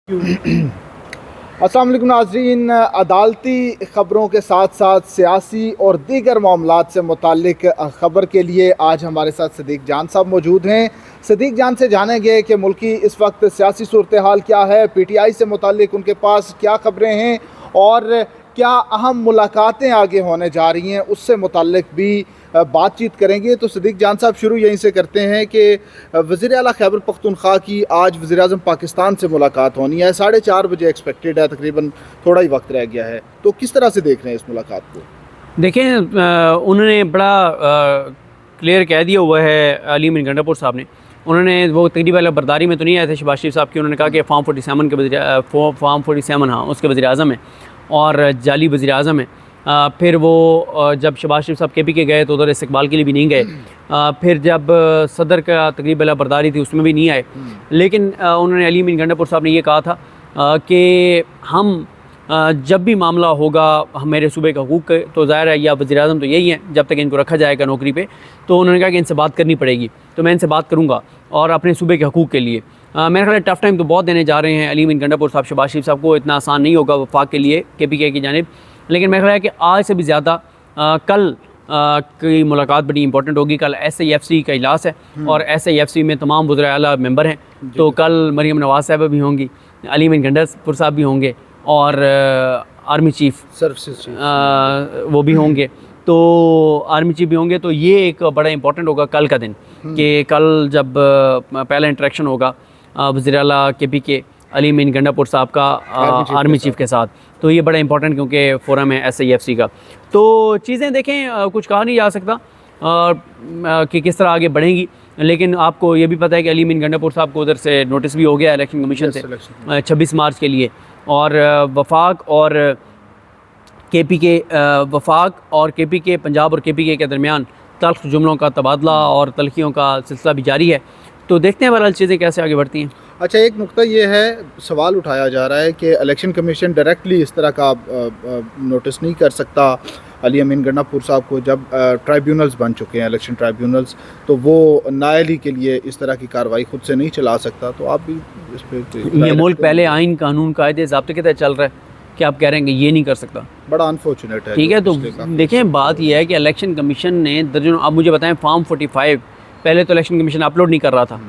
अस्सलाम वालेकुम नाज़रीन, अदालती ख़बरों के साथ साथ सियासी और दीगर मामलात से मुताल्लिक ख़बर के लिए आज हमारे साथ सदीक़ जान साहब मौजूद हैं। सदीक़ जान से जानेंगे कि मुल्की इस वक्त सियासी सूरत हाल क्या है, PTI से मुताल्लिक उनके पास क्या ख़बरें हैं और क्या अहम मुलाकातें आगे होने जा रही हैं, उससे मुताल्लिक भी बातचीत करेंगे। तो सदीक़ जान साहब, शुरू यहीं से करते हैं कि वज़ीर आला खैबर पख्तूनख्वा की आज वज़ीर आज़म पाकिस्तान से मुलाकात होनी है, 4:30 बजे एक्सपेक्टेड है, तकरीबन थोड़ा ही वक्त रह गया है। तो किस तरह से देख रहे हैं इस मुलाकात को? देखें, उन्होंने बड़ा क्लियर कह दिया हुआ है अली अमीन गंडापुर साहब ने। उन्होंने वो तकरीब वाला बरदारी में तो नहीं आए थे शहबाज शरीफ साहब की। उन्होंने कहा कि फॉर्म 47 के फॉर्म 47 हाँ उसके वज़ीर आज़म है और जाली वज़ीर आज़म है। फिर वो जब शहबाज शरीफ साहब KP के गए तो उधर इस्तकबाल के लिए भी नहीं गए। फिर जब सदर का तकरीब वाला बरदारी थी उसमें भी नहीं आए। लेकिन उन्होंने अली अमीन गंडापुर साहब ने ये कहा था कि हम जब भी मामला होगा मेरे सूबे का हकूक़ तो ज़ाहिर है या वज़ीर आज़म तो यही है, जब तक इनको रखा जाएगा नौकरी पे तो उन्होंने कहा कि इनसे बात करनी पड़ेगी, तो मैं इनसे बात करूँगा और अपने सूबे के हकूक़ के लिए। मेरे ख्याल टफ़ टाइम तो बहुत देने जा रहे हैं अली अमीन गंडापुर साहब शहबाज शरीफ साहब को। इतना आसान नहीं होगा वफाक के लिए KPK की जानिब, लेकिन मेरा ख्याल है कि आज से भी ज़्यादा कल की मुलाकात बड़ी इंपॉर्टेंट होगी। कल SIFC का इजलास है और SIFC में तमाम वज़ीर आला मेंबर हैं, तो कल मरीम नवाज़ साहब भी होंगी, अली अमीन गंडापुर साहब भी होंगे और आर्मी चीफ वो भी होंगे, तो आर्मी चीफ भी होंगे। तो ये एक बड़ा इंपॉर्टेंट होगा कल का दिन कि कल जब पहला इंटरेक्शन होगा वज़ीर आला KPK अली अमीन गंडापुर साहब का आर्मी चीफ के साथ, तो ये बड़ा इंपॉर्टेंट क्योंकि फोरम है SIFC का। तो चीज़ें देखें, कुछ कहा नहीं जा सकता कि किस तरह आगे बढ़ेंगी, लेकिन आपको ये भी पता है कि अली अमीन गंडापुर साहब को उधर से नोटिस भी हो गया इलेक्शन कमीशन से 26 मार्च के लिए। और वफाक और KPK पंजाब और KPK के दरमियान तल्ख जुमलों का तबादला और तलखियों का सिलसिला भी जारी है। तो देखते हैं बहरहाल चीज़ें कैसे आगे बढ़ती हैं। अच्छा, एक नुक्ता ये है, सवाल उठाया जा रहा है कि इलेक्शन कमीशन डायरेक्टली इस तरह का नोटिस नहीं कर सकता अली अमीन गंडापुर साहब को। जब ट्राइब्यूनल्स बन चुके हैं, इलेक्शन ट्राइब्यूनल्स, तो वो नाअहली के लिए इस तरह की कार्रवाई खुद से नहीं चला सकता। तो आप भी इस पर ये मुल्क पहले आइन कानून कायदे ज़ाब्ते के तहत चल रहा है कि आप कह रहे हैं कि ये नहीं कर सकता, बड़ा अनफॉर्चुनेट है। ठीक है, तो देखें बात यह है कि इलेक्शन कमीशन ने दर्जनों, अब मुझे बताएं फॉर्म 45 पहले तो इलेक्शन कमीशन अपलोड नहीं कर रहा था,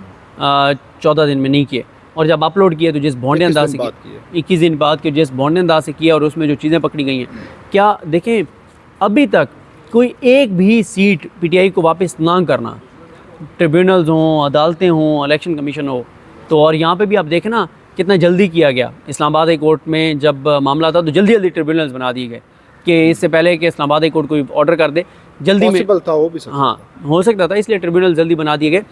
14 दिन में नहीं किए, और जब अपलोड किए तो जिस भोंडे अंदाज से किए 21 दिन बाद के जिस भोंडे अंदाज से किया और उसमें जो चीज़ें पकड़ी गई हैं, क्या देखें अभी तक कोई एक भी सीट PTI को वापस ना करना, ट्रिब्यूनल्स हों, अदालतें हों, इलेक्शन कमीशन हो, तो और यहाँ पे भी आप देखें ना कितना जल्दी किया गया। इस्लामाबाद हाई कोर्ट में जब मामला था तो जल्दी जल्दी ट्रिब्यूनल्स बना दिए गए कि इससे पहले कि इस्लामाबाद हाई कोर्ट कोई ऑर्डर कर दे जल्दी में था, वो भी हाँ हो सकता था, इसलिए ट्रिब्यूनल जल्दी बना दिए गए।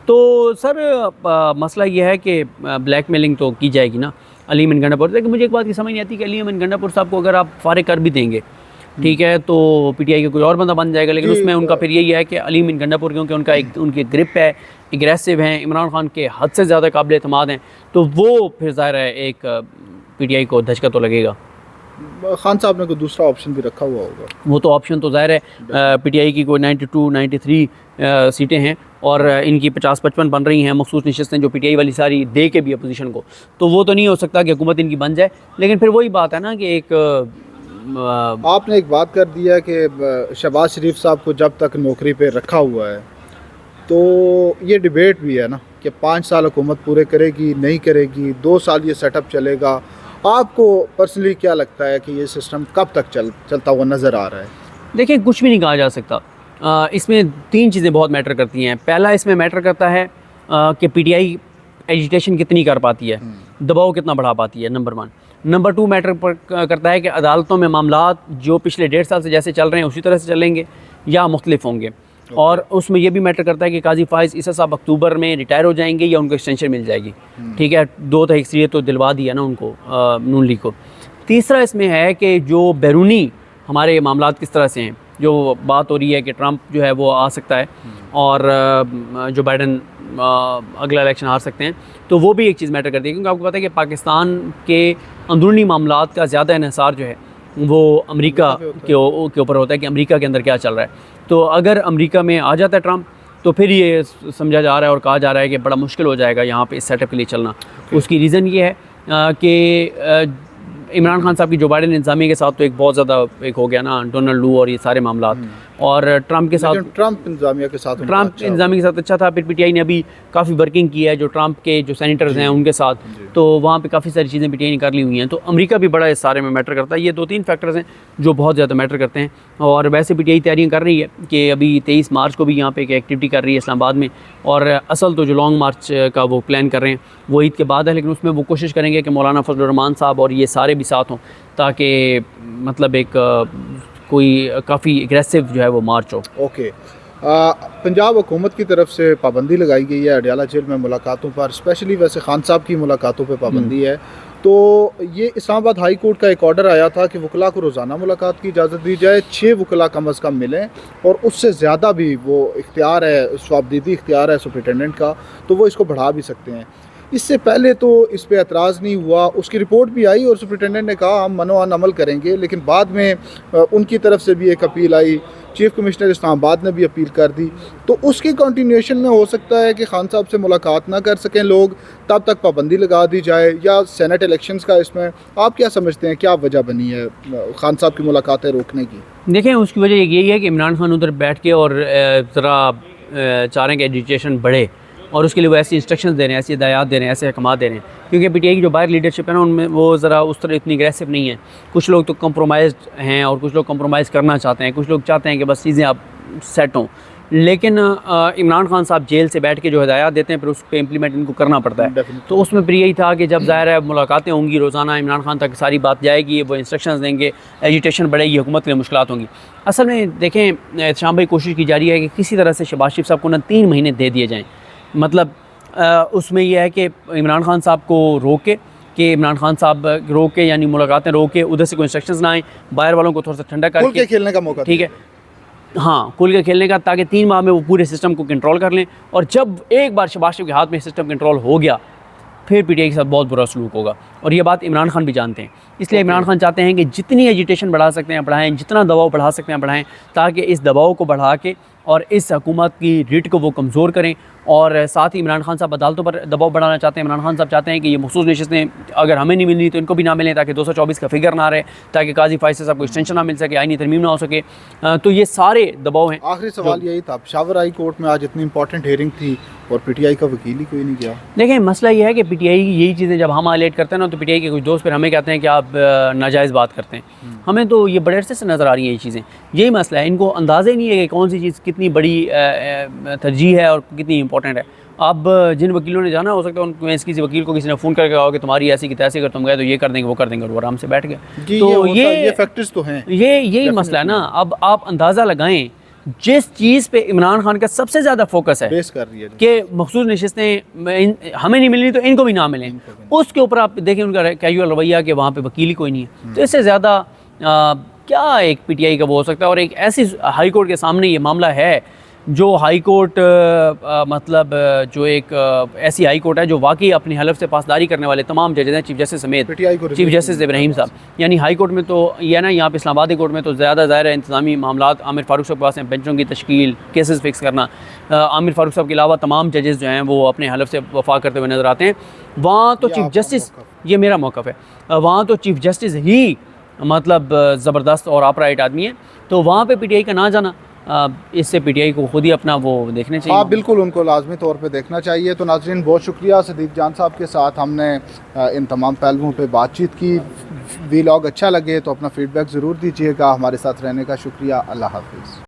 तो सर मसला ये है कि ब्लैकमेलिंग तो की जाएगी ना अली अमीन गंडापुर। लेकिन मुझे एक बात की समझ नहीं आती कि अली अमीन गंडापुर साहब को अगर आप फारिग कर भी देंगे, ठीक है, तो PTI का कोई और बंदा बन जाएगा, लेकिन उसमें उनका फिर यही है कि अली अमीन गंडापुर क्योंकि उनका एक उनकी ग्रिप है, एग्रेसिव हैं, इमरान खान के हद से ज़्यादा काबिल एतमाद हैं, तो वो फिर ज़ाहिर है एक PTI को धचका तो लगेगा। खान साहब ने कोई दूसरा ऑप्शन भी रखा हुआ होगा, वो तो ऑप्शन तो ज़ाहिर है PTI की कोई 92-93 सीटें हैं और इनकी 50-55 बन रही हैं मखसूस नशस्तें जो PTI वाली सारी दे के भी अपोजिशन को, तो वो तो नहीं हो सकता कि हुकूमत इनकी बन जाए। लेकिन फिर वही बात है ना कि एक आपने एक बात कर दिया कि शहबाज शरीफ साहब को जब तक नौकरी पे रखा हुआ है, तो ये डिबेट भी है ना कि 5 साल हुकूमत पूरे करेगी नहीं करेगी, 2 साल ये सेटअप चलेगा। आपको पर्सनली क्या लगता है कि ये सिस्टम कब तक चलता हुआ नज़र आ रहा है? देखिए, कुछ भी नहीं कहा जा सकता। इसमें 3 चीज़ें बहुत मैटर करती हैं। पहला इसमें मैटर करता है कि PTI एजिटेशन कितनी कर पाती है, दबाव कितना बढ़ा पाती है, नंबर 1। नंबर 2 मैटर करता है कि अदालतों में मामलात जो पिछले 1.5 साल से जैसे चल रहे हैं उसी तरह से चलेंगे या मुख्तलिफ होंगे। और उसमें यह भी मैटर करता है कि काजी फाइज़ ईसा साहब अक्टूबर में रिटायर हो जाएंगे या उनको एक्सटेंशन मिल जाएगी, ठीक है, 2 तारीख से ये तो दिलवा दिया ना उनको नून लीग को। तीसरा इसमें है कि जो बैरूनी हमारे मामलात किस तरह से हैं, जो बात हो रही है कि ट्रंप जो है वो आ सकता है और जो बाइडन अगला इलेक्शन हार सकते हैं, तो वो भी एक चीज़ मैटर करती है, क्योंकि आपको पता है कि पाकिस्तान के अंदरूनी मामलात का ज़्यादा इन्हिसार जो है वो अमेरिका के ऊपर होता है कि अमेरिका के अंदर क्या चल रहा है। तो अगर अमेरिका में आ जाता है ट्रंप, तो फिर ये समझा जा रहा है और कहा जा रहा है कि बड़ा मुश्किल हो जाएगा यहाँ पे इस सेटअप के लिए चलना। उसकी रीज़न ये है कि इमरान खान साहब की जो बाइडेन इंतजामिया के साथ तो एक बहुत ज़्यादा एक हो गया ना, डोनाल्ड लू और ये सारे मामला, और ट्रंप के साथ, ट्रंप इंतजामिया के साथ ट्रंप इंतजामिया के साथ अच्छा था। फिर पीटीआई ने अभी काफ़ी वर्किंग की है जो ट्रंप के जो सेनेटर्स हैं उनके साथ, तो वहाँ पे काफ़ी सारी चीज़ें पीटीआई ने कर ली हुई हैं। तो अमेरिका भी बड़ा इस सारे में मैटर करता है। ये 2-3 फैक्टर्स हैं जो बहुत ज़्यादा मैटर करते हैं। और वैसे पीटीआई तैयारियाँ कर रही है कि अभी 23 मार्च को भी यहाँ पे एक एक्टिविटी कर रही है इस्लामाबाद में, और असल तो जो लॉन्ग मार्च का वो प्लान कर रहे हैं वो ईद के बाद है, लेकिन उसमें वो कोशिश करेंगे कि मौलाना फजलुर रहमान साहब और ये सारे भी साथ हों, ताकि मतलब एक कोई काफ़ी एग्रेसिव जो है वो मार्च हो। ओके, पंजाब हुकूमत की तरफ से पाबंदी लगाई गई है अडयाला जेल में मुलाकातों पर, स्पेशली वैसे खान साहब की मुलाकातों पर पाबंदी है। तो ये इस्लामाबाद हाई कोर्ट का एक ऑर्डर आया था कि वकला को रोज़ाना मुलाकात की इजाज़त दी जाए, 6 वकला कम अज़ कम मिलें, और उससे ज़्यादा भी वो इख्तियार है, स्वाबदीदी इख्तियार है सुप्रिटेंडेंट का, तो वो इसको बढ़ा भी सकते हैं। इससे पहले तो इस पे एतराज़ नहीं हुआ, उसकी रिपोर्ट भी आई और सुप्रिटेंडेंट ने कहा हम मनोअन अमल करेंगे, लेकिन बाद में उनकी तरफ से भी एक अपील आई, चीफ कमिश्नर इस्लामाबाद ने भी अपील कर दी। तो उसकी कंटिन्यूएशन में हो सकता है कि खान साहब से मुलाकात ना कर सकें लोग, तब तक पाबंदी लगा दी जाए, या सेनेट इलेक्शंस का इसमें आप क्या समझते हैं, क्या वजह बनी है खान साहब की मुलाकातें रोकने की? देखें, उसकी वजह यही है कि इमरान खान उधर बैठ के और ज़रा चाह रहे हैं कि एजुकेशन बढ़े, और उसके लिए वो ऐसी इंस्ट्रक्शंस दे रहे हैं, ऐसी हिदायत दे रहे हैं, ऐसे अहकाम दे रहे हैं, क्योंकि पीटीआई की जो बाहर लीडरशिप है ना उनमें वो ज़रा उस तरह इतनी एग्रेसिव नहीं है। कुछ लोग तो कंप्रोमाइज़ हैं और कुछ लोग कंप्रोमाइज़ करना चाहते हैं, कुछ लोग चाहते हैं कि बस चीज़ें अब सेट हों, लेकिन इमरान खान साहब जेल से बैठ के जो हिदायत देते हैं फिर उस पर इम्प्लीमेंट इनको करना पड़ता है। तो उसमें फिर यही था कि जब ज़ाहिर है मुलाकातें होंगी रोज़ाना, इमरान खान तक सारी बात जाएगी, वो इंस्ट्रक्शंस देंगे, एजिटेशन बढ़ेगी, हुकूमत के लिए मुश्किलात होंगी। असल में देखें, शाम भाई कोशिश की जा रही है कि किसी तरह से शहबाज शरीफ साहब को ना 3 महीने दे दिए जाएँ। मतलब उसमें यह है कि इमरान खान साहब को रोके, कि इमरान खान साहब रोके यानी मुलाकातें रोके, उधर से कोई इंस्ट्रक्शंस ना आए, बाहर वालों को थोड़ा सा ठंडा करके खुल के खेलने का मौका, ठीक है, हाँ, खुल के खेलने का, ताकि 3 माह में वो पूरे सिस्टम को कंट्रोल कर लें। और जब एक बार शहबाज शरीफ के हाथ में सिस्टम कंट्रोल हो गया, फिर पीटीआई के साथ बहुत बुरा सलूक होगा, और ये बात इमरान खान भी जानते हैं। इसलिए इमरान खान चाहते हैं कि जितनी एजिटेशन बढ़ा सकते हैं बढ़ाएं, जितना दबाव बढ़ा सकते हैं बढ़ाएं, ताकि इस दबाव को बढ़ा के और इस हुकूमत की रीढ़ को वो कमज़ोर करें। और साथ ही इमरान खान साहब अदालतों पर दबाव बढ़ाना चाहते हैं। इमरान खान साहब चाहते हैं कि ये मखसूस नशिस्तें अगर हमें नहीं मिलनी तो इनको भी ना मिलें, ताकि 224 का फिगर ना रहे, ताकि काजी फाइज़ साहब को एक्सटेंशन ना मिल सके, आईनी तरमीम ना हो सके। तो ये सारे दबाव हैं। आखिरी सवाल यही था, पेशावर हाई कोर्ट में आज इतनी इंपॉर्टेंट हेयरिंग थी और पीटीआई का वकील ही कोई नहीं गया। देखें, मसला ये है कि पीटीआई यही चीज़ें जब हम हाईलाइट करते हैं ना, तो पीटीआई के कुछ दोस्त फिर हमें कहते हैं कि आप नाजायज़ बात करते हैं। हमें तो ये बड़े अरसे से नज़र आ रही है ये चीज़ें। यही मसला है, इनको अंदाज़ा ही नहीं है कि कौन सी चीज़ कितनी बड़ी तरजीह है और कितनी इंपॉर्टेंट है। अब जिन वकीलों ने जाना, हो सकता है उनको किसी वकील को किसी ने फ़ोन करके कहा कि तुम्हारी ऐसी की तैसी, अगर तुम गए तो ये कर देंगे, वो कर देंगे, और वो आराम से बैठ गए। तो ये फैक्टर्स तो हैं, यही मसला है ना। अब आप अंदाज़ा लगाएं, जिस चीज़ पे इमरान खान का सबसे ज़्यादा फोकस है बेस कर रही है कि मखसूस नशिस्तें हमें नहीं मिलनी तो इनको भी ना मिलें, उसके ऊपर आप देखें उनका कैजुअल रवैया कि वहाँ पे वकील ही कोई नहीं है। तो इससे ज़्यादा क्या एक पीटीआई का वो हो सकता है। और एक ऐसी हाई कोर्ट के सामने ये मामला है, जो हाई कोर्ट मतलब जो एक ऐसी हाई कोर्ट है जो वाकई अपनी हलफ से पासदारी करने वाले तमाम जजेस हैं, चीफ जस्टिस समेत, चीफ जस्टिस इब्राहिम साहब। यानी हाई कोर्ट में तो यह ना, यहाँ पे इस्लामाबाद कोर्ट में तो ज़्यादा ज़ाहिर है इंतज़ामी मामलात आमिर फ़ारूक साहब के पास हैं, बेंचों की तश्कील, केसेस फिक्स करना। आमिर फ़ारूक साहब के अलावा तमाम जजेस जो हैं वो अपने हलफ से वफा करते हुए नज़र आते हैं। वहाँ तो चीफ जस्टिस, ये मेरा मौक़िफ़ है, वहाँ तो चीफ जस्टिस ही मतलब ज़बरदस्त और अपराइट आदमी है। तो वहाँ पे पीटीआई का ना जाना, इससे पीटीआई को खुद ही अपना वो देखना चाहिए। हाँ बिल्कुल, उनको लाजमी तौर पे देखना चाहिए। तो नाज़रीन, बहुत शुक्रिया सदीक जान साहब के साथ हमने इन तमाम पहलुओं पे बातचीत की। वीलॉग अच्छा लगे तो अपना फ़ीडबैक ज़रूर दीजिएगा। हमारे साथ रहने का शुक्रिया। अल्लाह हाफ़िज़।